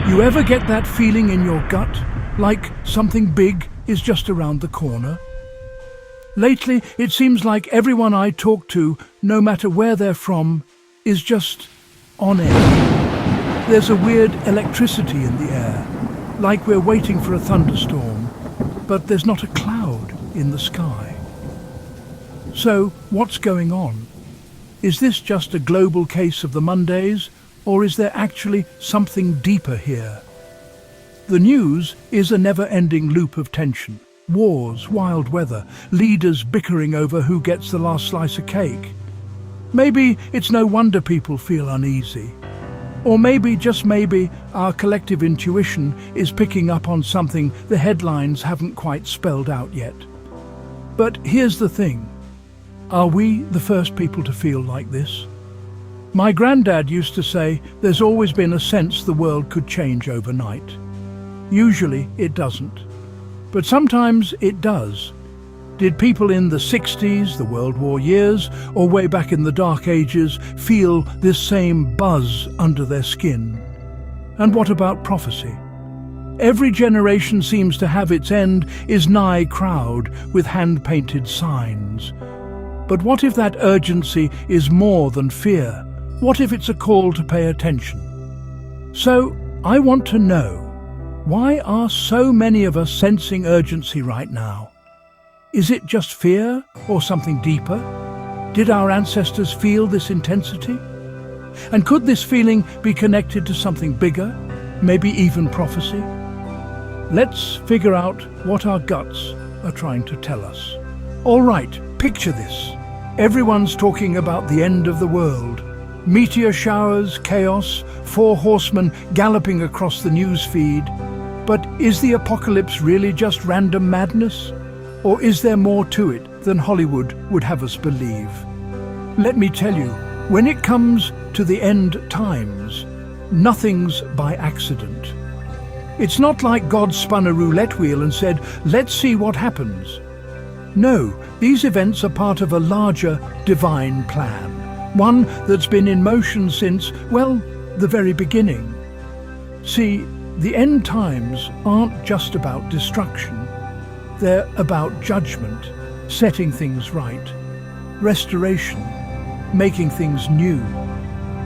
You ever get that feeling in your gut, like something big is just around the corner? Lately, it seems like everyone I talk to, no matter where they're from, is just on edge. There's a weird electricity in the air, like we're waiting for a thunderstorm, but there's not a cloud in the sky. So, what's going on? Is this just a global case of the Mondays, or is there actually something deeper here? The news is a never-ending loop of tension. Wars, wild weather, leaders bickering over who gets the last slice of cake. Maybe it's no wonder people feel uneasy. Or maybe, just maybe, our collective intuition is picking up on something the headlines haven't quite spelled out yet. But here's the thing. Are we the first people to feel like this? My granddad used to say there's always been a sense the world could change overnight. Usually it doesn't. But sometimes it does. Did people in the 60s, the World War years, or way back in the Dark Ages feel this same buzz under their skin? And what about prophecy? Every generation seems to have its end is nigh crowd with hand-painted signs. But what if that urgency is more than fear? What if it's a call to pay attention? So, I want to know, why are so many of us sensing urgency right now? Is it just fear or something deeper? Did our ancestors feel this intensity? And could this feeling be connected to something bigger, maybe even prophecy? Let's figure out what our guts are trying to tell us. All right, picture this. Everyone's talking about the end of the world. Meteor showers, chaos, 4 horsemen galloping across the news feed. But is the apocalypse really just random madness? Or is there more to it than Hollywood would have us believe? Let me tell you, when it comes to the end times, nothing's by accident. It's not like God spun a roulette wheel and said, let's see what happens. No, these events are part of a larger divine plan, one that's been in motion since, well, the very beginning. See, the end times aren't just about destruction. They're about judgment, setting things right, restoration, making things new,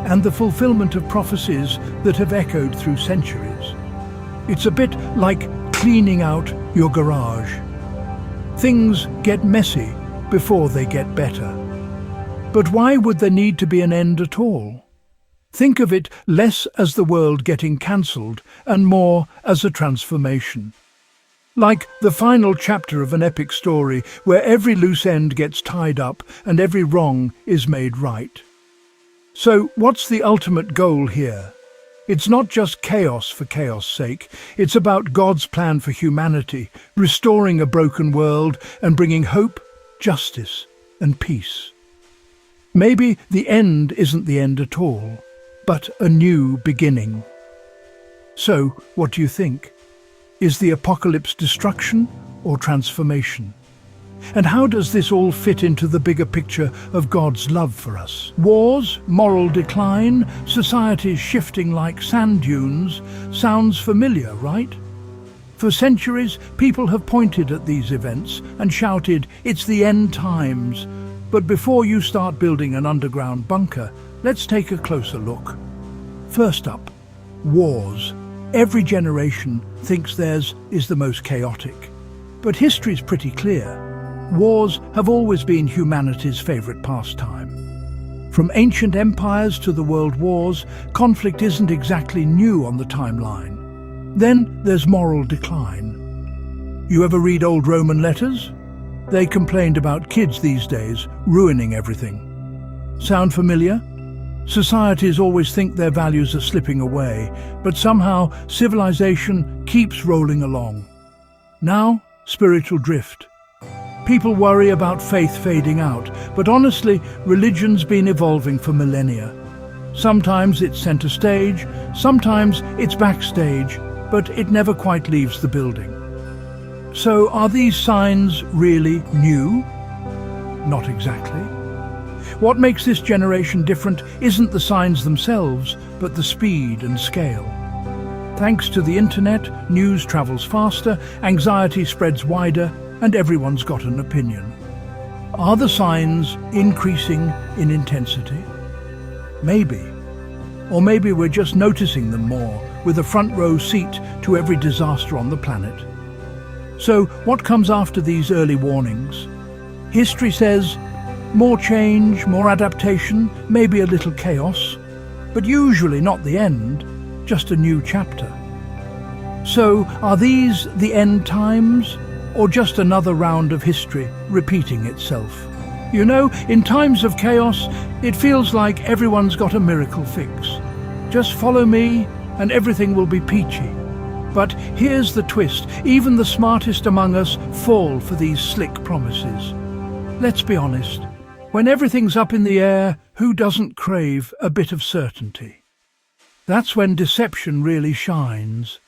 and the fulfillment of prophecies that have echoed through centuries. It's a bit like cleaning out your garage. Things get messy before they get better. But why would there need to be an end at all? Think of it less as the world getting cancelled and more as a transformation. Like the final chapter of an epic story where every loose end gets tied up and every wrong is made right. So what's the ultimate goal here? It's not just chaos for chaos' sake. It's about God's plan for humanity, restoring a broken world and bringing hope, justice, and peace. Maybe the end isn't the end at all, but a new beginning. So, what do you think? Is the apocalypse destruction or transformation? And how does this all fit into the bigger picture of God's love for us? Wars, moral decline, societies shifting like sand dunes. Sounds familiar, right? For centuries, people have pointed at these events and shouted, it's the end times. But before you start building an underground bunker, let's take a closer look. First up, wars. Every generation thinks theirs is the most chaotic. But history's pretty clear. Wars have always been humanity's favorite pastime. From ancient empires to the world wars, conflict isn't exactly new on the timeline. Then there's moral decline. You ever read old Roman letters? They complained about kids these days ruining everything. Sound familiar? Societies always think their values are slipping away, but somehow civilization keeps rolling along. Now, spiritual drift. People worry about faith fading out, but honestly, religion's been evolving for millennia. Sometimes it's center stage, sometimes it's backstage, but it never quite leaves the building. So are these signs really new? Not exactly. What makes this generation different isn't the signs themselves, but the speed and scale. Thanks to the internet, news travels faster, anxiety spreads wider, and everyone's got an opinion. Are the signs increasing in intensity? Maybe. Or maybe we're just noticing them more, with a front row seat to every disaster on the planet. So what comes after these early warnings? History says more change, more adaptation, maybe a little chaos, but usually not the end, just a new chapter. So are these the end times, or just another round of history repeating itself? You know, in times of chaos, it feels like everyone's got a miracle fix. Just follow me and everything will be peachy. But here's the twist, even the smartest among us fall for these slick promises. Let's be honest, when everything's up in the air, who doesn't crave a bit of certainty? That's when deception really shines.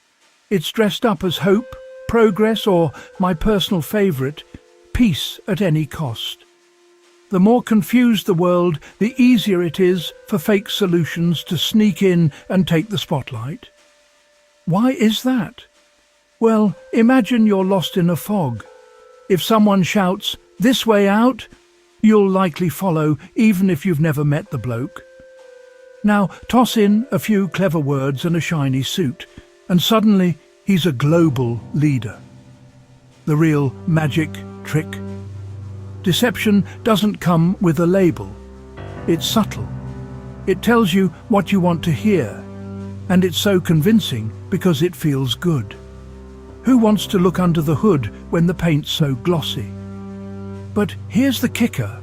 It's dressed up as hope, progress, or, my personal favourite, peace at any cost. The more confused the world, the easier it is for fake solutions to sneak in and take the spotlight. Why is that? Well, imagine you're lost in a fog. If someone shouts, "This way out," you'll likely follow, even if you've never met the bloke. Now, toss in a few clever words and a shiny suit, and suddenly he's a global leader. The real magic trick? Deception doesn't come with a label. It's subtle. It tells you what you want to hear, and it's so convincing because it feels good. Who wants to look under the hood when the paint's so glossy? But here's the kicker.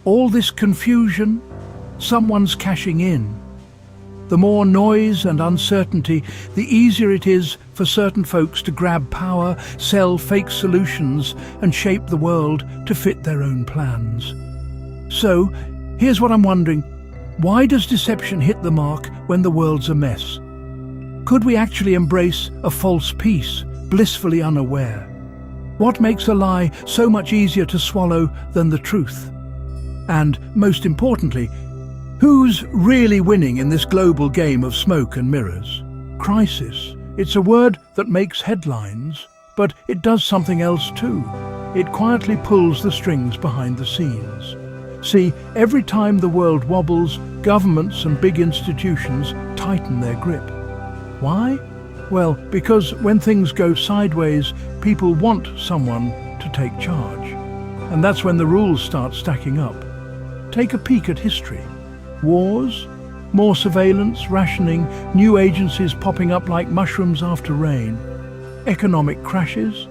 All this confusion, someone's cashing in. The more noise and uncertainty, the easier it is for certain folks to grab power, sell fake solutions, and shape the world to fit their own plans. So, here's what I'm wondering. Why does deception hit the mark when the world's a mess? Could we actually embrace a false peace, blissfully unaware? What makes a lie so much easier to swallow than the truth? And, most importantly, who's really winning in this global game of smoke and mirrors? Crisis. It's a word that makes headlines, but it does something else too. It quietly pulls the strings behind the scenes. See, every time the world wobbles, governments and big institutions tighten their grip. Why? Well, because when things go sideways, people want someone to take charge. And that's when the rules start stacking up. Take a peek at history. Wars, more surveillance, rationing, new agencies popping up like mushrooms after rain. Economic crashes.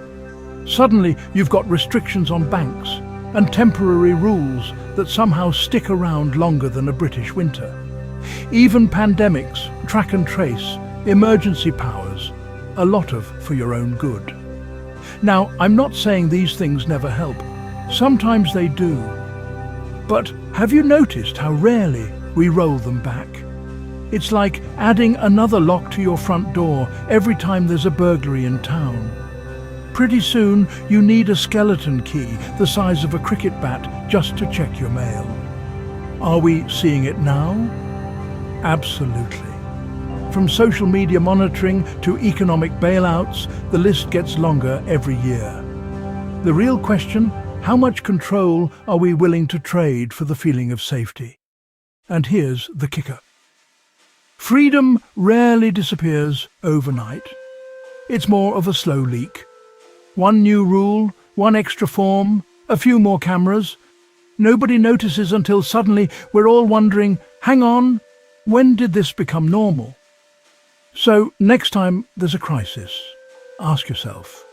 Suddenly you've got restrictions on banks and temporary rules that somehow stick around longer than a British winter. Even pandemics, track and trace, emergency powers, a lot of for your own good. Now, I'm not saying these things never help. Sometimes they do. But have you noticed how rarely we roll them back? It's like adding another lock to your front door every time there's a burglary in town. Pretty soon you need a skeleton key the size of a cricket bat just to check your mail. Are we seeing it now? Absolutely. From social media monitoring to economic bailouts, the list gets longer every year. The real question, how much control are we willing to trade for the feeling of safety? And here's the kicker. Freedom rarely disappears overnight. It's more of a slow leak. One new rule, one extra form, a few more cameras. Nobody notices until suddenly we're all wondering, hang on, when did this become normal? So next time there's a crisis, ask yourself,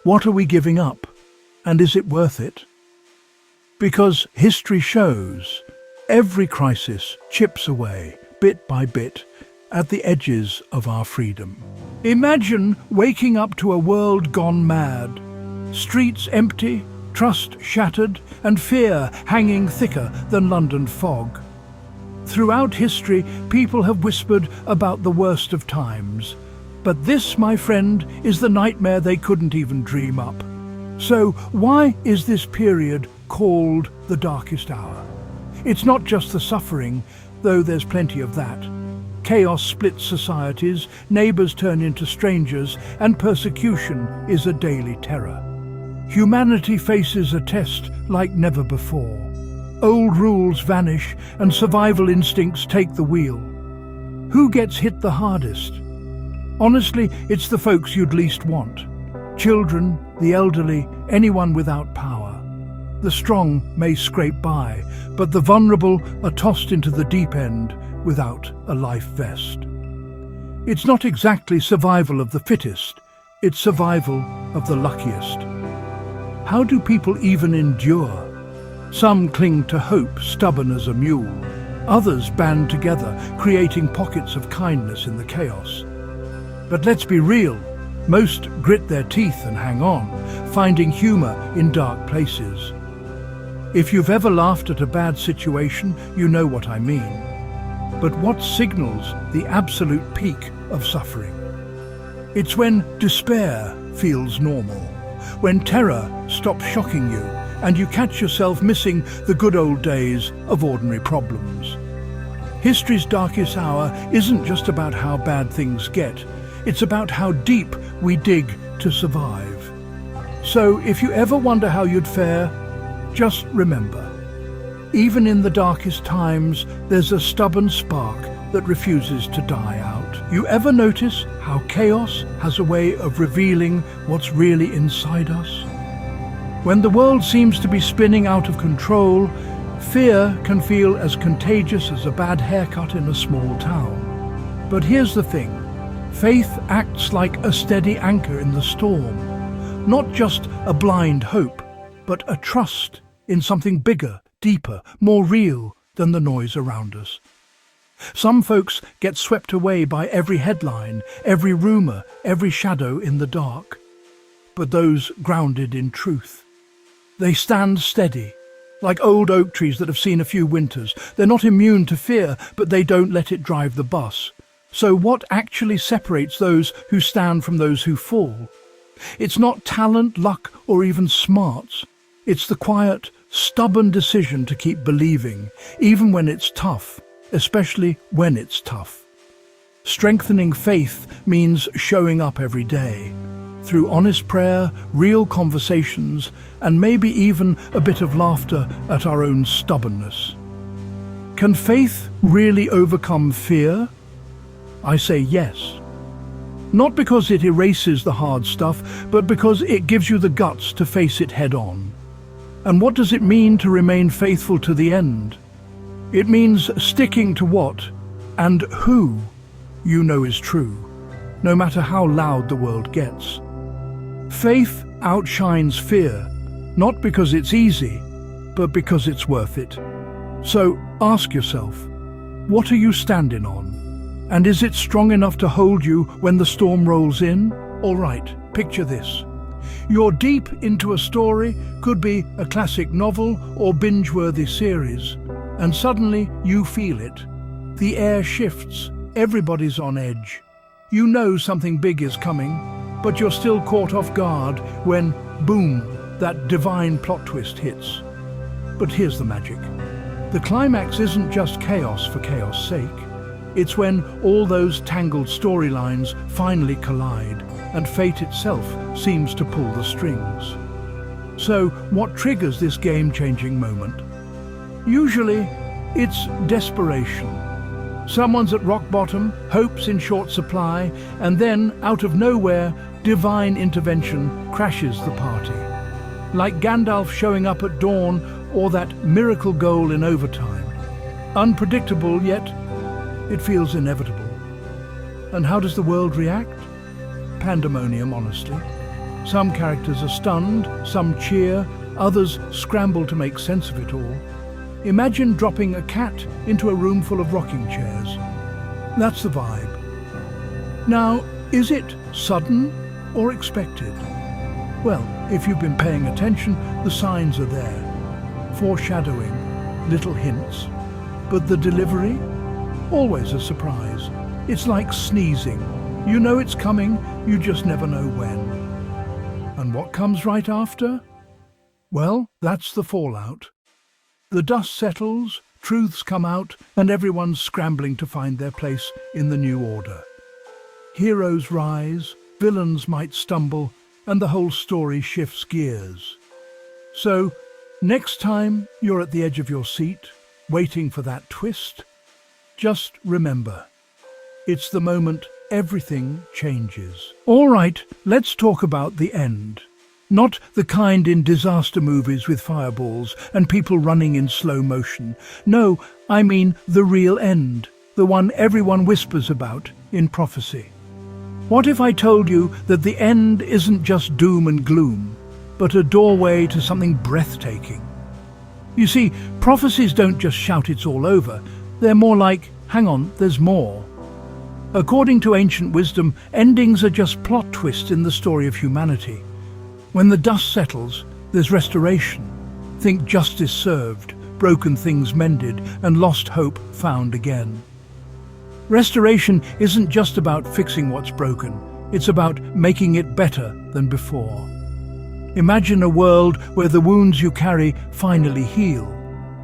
what are we giving up? And is it worth it? Because history shows every crisis chips away, bit by bit, at the edges of our freedom. Imagine waking up to a world gone mad, streets empty, trust shattered, and fear hanging thicker than London fog. Throughout history, people have whispered about the worst of times. But this, my friend, is the nightmare they couldn't even dream up. So why is this period called the darkest hour? It's not just the suffering, though there's plenty of that. Chaos splits societies, neighbors turn into strangers, and persecution is a daily terror. Humanity faces a test like never before. Old rules vanish and survival instincts take the wheel. Who gets hit the hardest? Honestly, it's the folks you'd least want. Children, the elderly, anyone without power. The strong may scrape by, but the vulnerable are tossed into the deep end without a life vest. It's not exactly survival of the fittest, it's survival of the luckiest. How do people even endure? Some cling to hope, stubborn as a mule. Others band together, creating pockets of kindness in the chaos. But let's be real, most grit their teeth and hang on, finding humor in dark places. If you've ever laughed at a bad situation, you know what I mean. But what signals the absolute peak of suffering? It's when despair feels normal, when terror stops shocking you, and you catch yourself missing the good old days of ordinary problems. History's darkest hour isn't just about how bad things get, it's about how deep we dig to survive. So if you ever wonder how you'd fare, just remember, even in the darkest times, there's a stubborn spark that refuses to die out. You ever notice how chaos has a way of revealing what's really inside us? When the world seems to be spinning out of control, fear can feel as contagious as a bad haircut in a small town. But here's the thing, faith acts like a steady anchor in the storm, not just a blind hope, but a trust in something bigger, deeper, more real than the noise around us. Some folks get swept away by every headline, every rumor, every shadow in the dark. But those grounded in truth, they stand steady, like old oak trees that have seen a few winters. They're not immune to fear, but they don't let it drive the bus. So what actually separates those who stand from those who fall? It's not talent, luck, or even smarts. It's the quiet, stubborn decision to keep believing, even when it's tough, especially when it's tough. Strengthening faith means showing up every day, through honest prayer, real conversations, and maybe even a bit of laughter at our own stubbornness. Can faith really overcome fear? I say yes. Not because it erases the hard stuff, but because it gives you the guts to face it head on. And what does it mean to remain faithful to the end? It means sticking to what and who you know is true, no matter how loud the world gets. Faith outshines fear, not because it's easy, but because it's worth it. So ask yourself, what are you standing on? And is it strong enough to hold you when the storm rolls in? All right, picture this. You're deep into a story, could be a classic novel or binge-worthy series, and suddenly you feel it. The air shifts, everybody's on edge. You know something big is coming, but you're still caught off guard when, boom, that divine plot twist hits. But here's the magic. The climax isn't just chaos for chaos' sake. It's when all those tangled storylines finally collide and fate itself seems to pull the strings. So, what triggers this game-changing moment? Usually, it's desperation. Someone's at rock bottom, hope's in short supply, and then, out of nowhere, divine intervention crashes the party. Like Gandalf showing up at dawn or that miracle goal in overtime. Unpredictable, yet it feels inevitable. And how does the world react? Pandemonium, honestly. Some characters are stunned, some cheer, others scramble to make sense of it all. Imagine dropping a cat into a room full of rocking chairs. That's the vibe. Now, is it sudden or expected? Well, if you've been paying attention, the signs are there. Foreshadowing, little hints. But the delivery? Always a surprise. It's like sneezing. You know it's coming, you just never know when. And what comes right after? Well, that's the fallout. The dust settles, truths come out, and everyone's scrambling to find their place in the new order. Heroes rise, villains might stumble, and the whole story shifts gears. So, next time you're at the edge of your seat, waiting for that twist, just remember, it's the moment everything changes. All right, let's talk about the end. Not the kind in disaster movies with fireballs and people running in slow motion. No, I mean the real end, the one everyone whispers about in prophecy. What if I told you that the end isn't just doom and gloom, but a doorway to something breathtaking? You see, prophecies don't just shout it's all over. They're more like, hang on, there's more. According to ancient wisdom, endings are just plot twists in the story of humanity. When the dust settles, there's restoration. Think justice served, broken things mended, and lost hope found again. Restoration isn't just about fixing what's broken. It's about making it better than before. Imagine a world where the wounds you carry finally heal,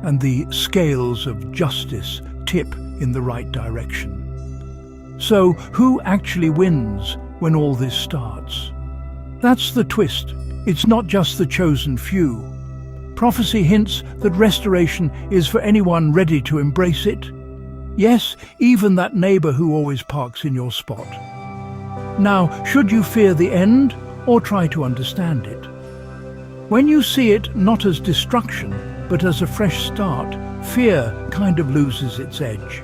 and the scales of justice tip in the right direction. So, who actually wins when all this starts? That's the twist. It's not just the chosen few. Prophecy hints that restoration is for anyone ready to embrace it. Yes, even that neighbor who always parks in your spot. Now, should you fear the end or try to understand it? When you see it not as destruction, but as a fresh start, fear kind of loses its edge.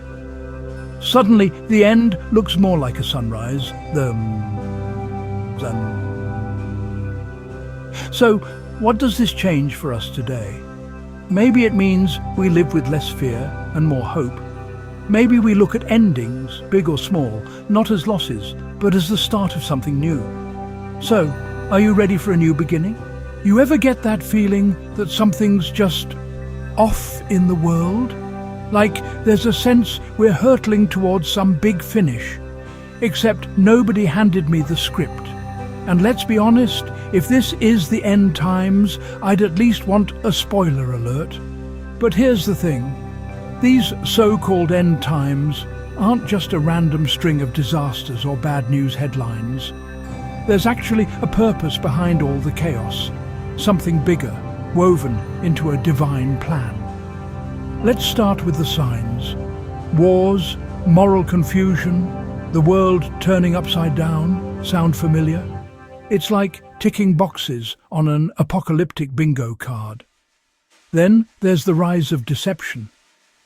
Suddenly, the end looks more like a sunrise. So, what does this change for us today? Maybe it means we live with less fear and more hope. Maybe we look at endings, big or small, not as losses, but as the start of something new. So, are you ready for a new beginning? You ever get that feeling that something's just off in the world? Like there's a sense we're hurtling towards some big finish, except nobody handed me the script. And let's be honest, if this is the end times, I'd at least want a spoiler alert. But here's the thing. These so-called end times aren't just a random string of disasters or bad news headlines. There's actually a purpose behind all the chaos, something bigger, woven into a divine plan. Let's start with the signs. Wars, moral confusion, the world turning upside down, sound familiar? It's like ticking boxes on an apocalyptic bingo card. Then there's the rise of deception.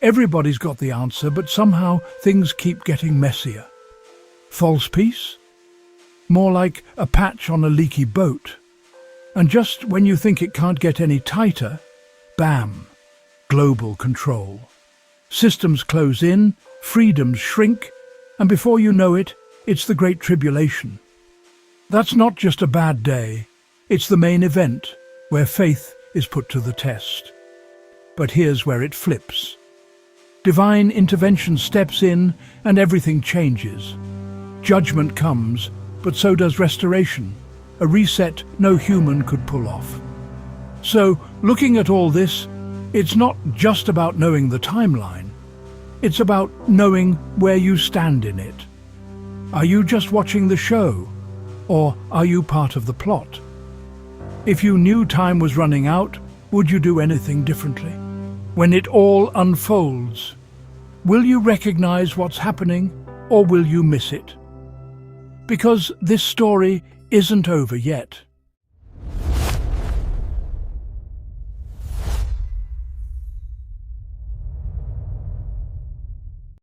Everybody's got the answer, but somehow things keep getting messier. False peace? More like a patch on a leaky boat. And just when you think it can't get any tighter, bam, global control. Systems close in, freedoms shrink, and before you know it, it's the Great Tribulation. That's not just a bad day, it's the main event where faith is put to the test. But here's where it flips. Divine intervention steps in and everything changes. Judgment comes, but so does restoration, a reset no human could pull off. So, looking at all this, it's not just about knowing the timeline. It's about knowing where you stand in it. Are you just watching the show? Or are you part of the plot? If you knew time was running out, would you do anything differently? When it all unfolds, will you recognize what's happening or will you miss it? Because this story isn't over yet.